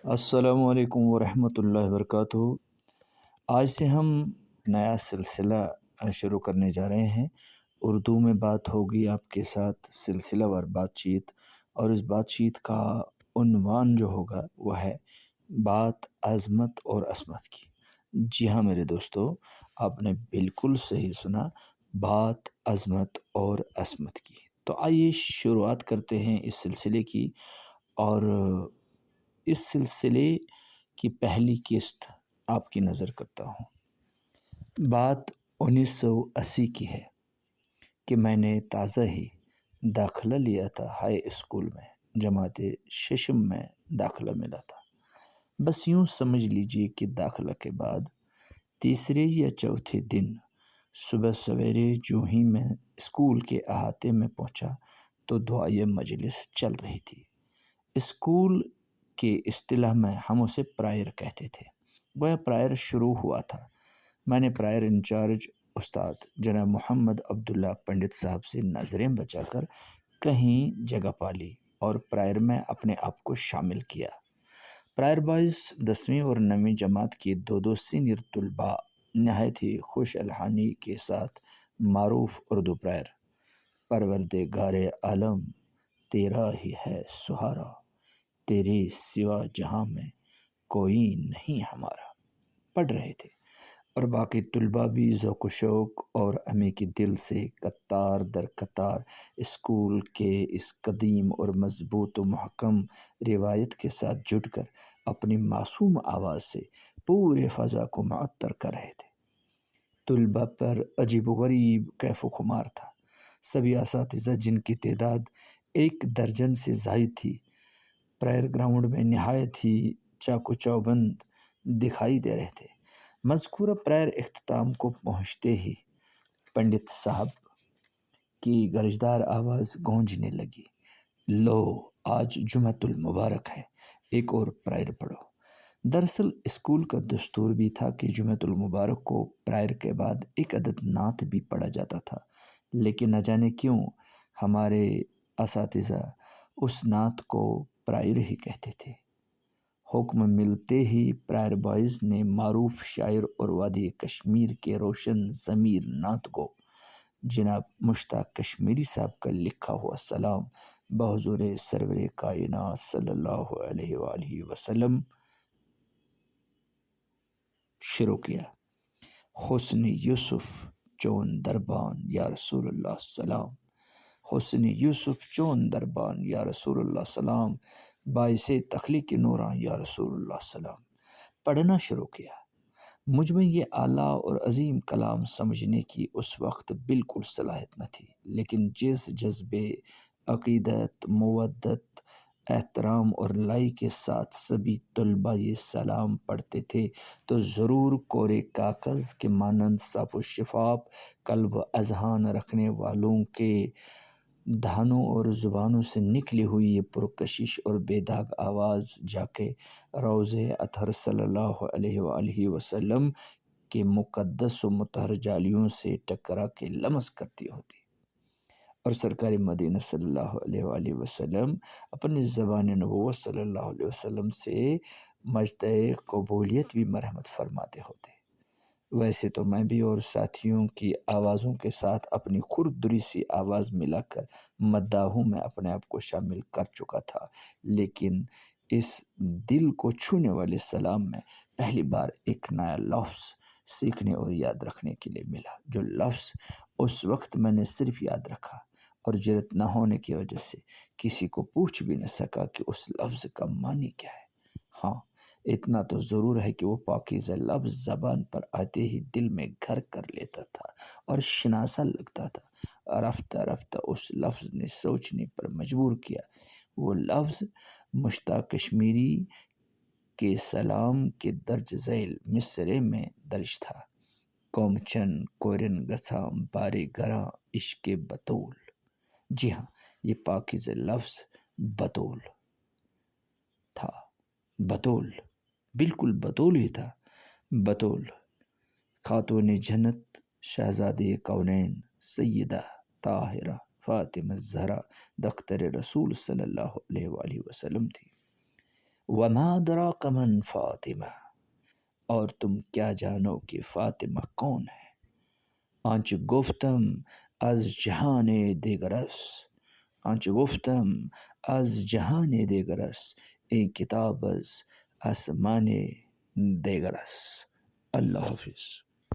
السلام علیکم ورحمۃ اللہ وبرکاتہ۔ آج سے ہم نیا سلسلہ شروع کرنے جا رہے ہیں۔ اردو میں بات ہوگی آپ کے ساتھ سلسلہ وار بات چیت، اور اس بات چیت کا عنوان جو ہوگا وہ ہے بات عظمت اور عصمت کی۔ جی ہاں میرے دوستو، آپ نے بالکل صحیح سنا، بات عظمت اور عصمت کی۔ تو آئیے شروعات کرتے ہیں اس سلسلے کی، اور اس سلسلے کی پہلی قسط آپ کی نظر کرتا ہوں۔ بات 1980 کی ہے کہ میں نے تازہ ہی داخلہ لیا تھا ہائی اسکول میں، جماعت ششم میں داخلہ ملا تھا۔ بس یوں سمجھ لیجئے کہ داخلہ کے بعد تیسرے یا چوتھے دن صبح سویرے جو ہی میں اسکول کے احاطے میں پہنچا تو دعائے مجلس چل رہی تھی۔ اسکول کے اصطلاح میں ہم اسے پرائر کہتے تھے۔ گویا پرائر شروع ہوا تھا۔ میں نے پرائر انچارج استاد جناب محمد عبداللہ پنڈت صاحب سے نظریں بچا کر کہیں جگہ پا لی اور پرائر میں اپنے آپ کو شامل کیا۔ پرائر بوائز 10ویں اور 9ویں جماعت کے دو سینئر طلباء نہایت ہی خوش الحانی کے ساتھ معروف اردو پرائر پروردگار عالم تیرا ہی ہے سہارا، تیرے سوا جہاں میں کوئی نہیں ہمارا پڑھ رہے تھے، اور باقی طلباء بھی ذوق و شوق اور عمیق دل سے قطار در قطار اسکول کے اس قدیم اور مضبوط و محکم روایت کے ساتھ جڑ کر اپنی معصوم آواز سے پورے فضا کو معطر کر رہے تھے۔ طلباء پر عجیب و غریب کیف و خمار تھا۔ سبھی اساتذہ، جن کی تعداد 1 درجن سے زائد تھی، پرائر گراؤنڈ میں نہایت ہی چاق و چوبند دکھائی دے رہے تھے۔ مذکورہ پرائر اختتام کو پہنچتے ہی پنڈت صاحب کی گرجدار آواز گونجنے لگی، لو آج جمعۃ المبارک ہے، ایک اور پرائر پڑھو۔ دراصل اسکول کا دستور بھی تھا کہ جمعۃ المبارک کو پرائر کے بعد ایک عدد نعت بھی پڑھا جاتا تھا، لیکن نہ جانے کیوں ہمارے اساتذہ اس نعت کو پرائر ہی کہتے تھے۔ حکم ملتے ہی پرائر بوائز نے معروف شاعر اور وادی کشمیر کے روشن ضمیر نعت گو جناب مشتاق کشمیری صاحب کا لکھا ہوا سلام بحضور سرور کائنات صلی اللہ علیہ وآلہ وسلم شروع کیا۔ حسن یوسف چون دربان یا رسول اللہ سلام، حسن یوسف چون دربان یا رسول اللہ سلام، باعث تخلیق نوراں یا رسول اللہ سلام۔ پڑھنا شروع کیا۔ مجھ میں یہ اعلیٰ اور عظیم کلام سمجھنے کی اس وقت بالکل صلاحیت نہ تھی، لیکن جس جذبے، عقیدت، مودت، احترام اور لائی کے ساتھ سبھی طلباء یہ سلام پڑھتے تھے تو ضرور کورے کاغذ کے مانند صاف و شفاف قلب و اذہان رکھنے والوں کے دہانوں اور زبانوں سے نکلی ہوئی یہ پرکشش اور بے داغ آواز جا کے روضہ اطہر صلی اللہ علیہ وآلہ وسلم کے مقدس و مطہر جالیوں سے ٹکرا کے لمس کرتی ہوتی، اور سرکار مدینہ صلی اللہ علیہ وآلہ وسلم اپنی زبان نبوت صلی اللہ علیہ وسلم سے مجدِ قبولیت بھی مرحمت فرماتے ہوتے۔ ویسے تو میں بھی اور ساتھیوں کی آوازوں کے ساتھ اپنی خردری سی آواز ملا کر مداحوں میں اپنے آپ کو شامل کر چکا تھا، لیکن اس دل کو چھونے والے سلام میں پہلی بار ایک نیا لفظ سیکھنے اور یاد رکھنے کے لیے ملا، جو لفظ اس وقت میں نے صرف یاد رکھا اور جرأت نہ ہونے کی وجہ سے کسی کو پوچھ بھی نہ سکا کہ اس لفظ کا معنی کیا ہے۔ ہاں، اتنا تو ضرور ہے کہ وہ پاکیزہ لفظ زبان پر آتے ہی دل میں گھر کر لیتا تھا اور شناسا لگتا تھا۔ رفتہ رفتہ اس لفظ نے سوچنے پر مجبور کیا۔ وہ لفظ مشتاق کشمیری کے سلام کے درج ذیل مصرعے میں درج تھا، قوم چن کورن گسام بارے گراں عشق بطول۔ جی ہاں، یہ پاکیزہ لفظ بطول تھا۔ بطول، بالکل بطول ہی تھا۔ بطول، خاتون جنت، شہزادی کونین، سیدہ طاہرہ فاطمہ الزہرا دختر رسول صلی اللہ علیہ وآلہ وسلم تھی۔ وما ادراک من فاطمہ، اور تم کیا جانو کہ فاطمہ کون ہے؟ آنچ گفتم از جہان دیگرس، آنچ گفتم از جہان دیگرس، این کتاب از آسمان دیگرس۔ اللہ حافظ۔